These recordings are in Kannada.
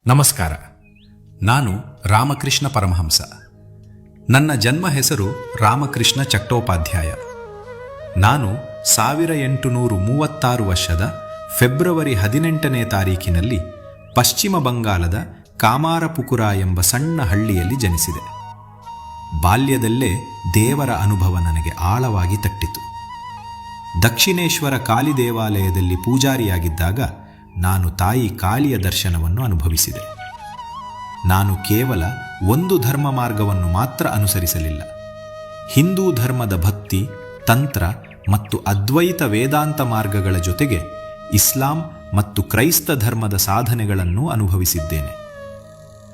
ನಮಸ್ಕಾರ. ನಾನು ರಾಮಕೃಷ್ಣ ಪರಮಹಂಸ. ನನ್ನ ಜನ್ಮ ಹೆಸರು ರಾಮಕೃಷ್ಣ ಚಟ್ಟೋಪಾಧ್ಯಾಯ. ನಾನು 1836 ವರ್ಷದ ಫೆಬ್ರವರಿ 18ನೇ ತಾರೀಕಿನಲ್ಲಿ ಪಶ್ಚಿಮ ಬಂಗಾಳದ ಕಾಮಾರಪುಕುರ ಎಂಬ ಸಣ್ಣ ಹಳ್ಳಿಯಲ್ಲಿ ಜನಿಸಿದೆ. ಬಾಲ್ಯದಲ್ಲೇ ದೇವರ ಅನುಭವ ನನಗೆ ಆಳವಾಗಿ ತಟ್ಟಿತು. ದಕ್ಷಿಣೇಶ್ವರ ಕಾಳಿ ದೇವಾಲಯದಲ್ಲಿ ಪೂಜಾರಿಯಾಗಿದ್ದಾಗ ನಾನು ತಾಯಿ ಕಾಳಿಯ ದರ್ಶನವನ್ನು ಅನುಭವಿಸಿದೆ. ನಾನು ಕೇವಲ ಒಂದು ಧರ್ಮ ಮಾರ್ಗವನ್ನು ಮಾತ್ರ ಅನುಸರಿಸಲಿಲ್ಲ. ಹಿಂದೂ ಧರ್ಮದ ಭಕ್ತಿ, ತಂತ್ರ ಮತ್ತು ಅದ್ವೈತ ವೇದಾಂತ ಮಾರ್ಗಗಳ ಜೊತೆಗೆ ಇಸ್ಲಾಂ ಮತ್ತು ಕ್ರೈಸ್ತ ಧರ್ಮದ ಸಾಧನೆಗಳನ್ನು ಅನುಭವಿಸಿದ್ದೇನೆ.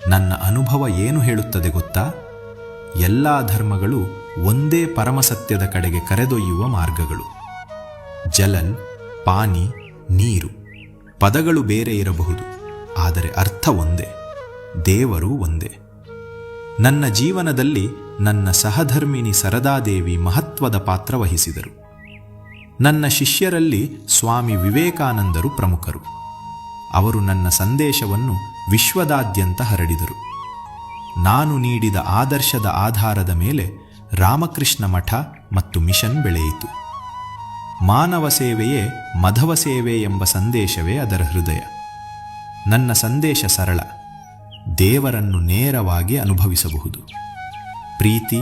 ನನ್ನ ಅನುಭವ ಏನು ಹೇಳುತ್ತದೆ ಗೊತ್ತಾ? ಎಲ್ಲ ಧರ್ಮಗಳು ಒಂದೇ ಪರಮಸತ್ಯದ ಕಡೆಗೆ ಕರೆದೊಯ್ಯುವ ಮಾರ್ಗಗಳು. ಜಲಲ್, ಪಾನಿ, ನೀರು ಪದಗಳು ಬೇರೆ ಇರಬಹುದು, ಆದರೆ ಅರ್ಥ ಒಂದೇ, ದೇವರು ಒಂದೇ. ನನ್ನ ಜೀವನದಲ್ಲಿ ನನ್ನ ಸಹಧರ್ಮಿಣಿ ಸರದಾದೇವಿ ಮಹತ್ವದ ಪಾತ್ರ ವಹಿಸಿದರು. ನನ್ನ ಶಿಷ್ಯರಲ್ಲಿ ಸ್ವಾಮಿ ವಿವೇಕಾನಂದರು ಪ್ರಮುಖರು. ಅವರು ನನ್ನ ಸಂದೇಶವನ್ನು ವಿಶ್ವದಾದ್ಯಂತ ಹರಡಿದರು. ನಾನು ನೀಡಿದ ಆದರ್ಶದ ಆಧಾರದ ಮೇಲೆ ರಾಮಕೃಷ್ಣ ಮಠ ಮತ್ತು ಮಿಷನ್ ಬೆಳೆಯಿತು. ಮಾನವ ಸೇವೆಯೇ ಮಧವ ಸೇವೆ ಎಂಬ ಸಂದೇಶವೇ ಅದರ ಹೃದಯ. ನನ್ನ ಸಂದೇಶ ಸರಳ: ದೇವರನ್ನು ನೇರವಾಗಿ ಅನುಭವಿಸಬಹುದು. ಪ್ರೀತಿ,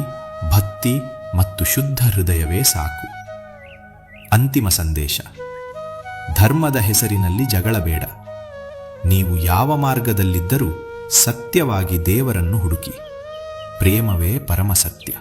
ಭಕ್ತಿ ಮತ್ತು ಶುದ್ಧ ಹೃದಯವೇ ಸಾಕು. ಅಂತಿಮ ಸಂದೇಶ: ಧರ್ಮದ ಹೆಸರಿನಲ್ಲಿ ಜಗಳ ಬೇಡ. ನೀವು ಯಾವ ಮಾರ್ಗದಲ್ಲಿದ್ದರೂ ಸತ್ಯವಾಗಿ ದೇವರನ್ನು ಹುಡುಕಿ. ಪ್ರೇಮವೇ ಪರಮಸತ್ಯ.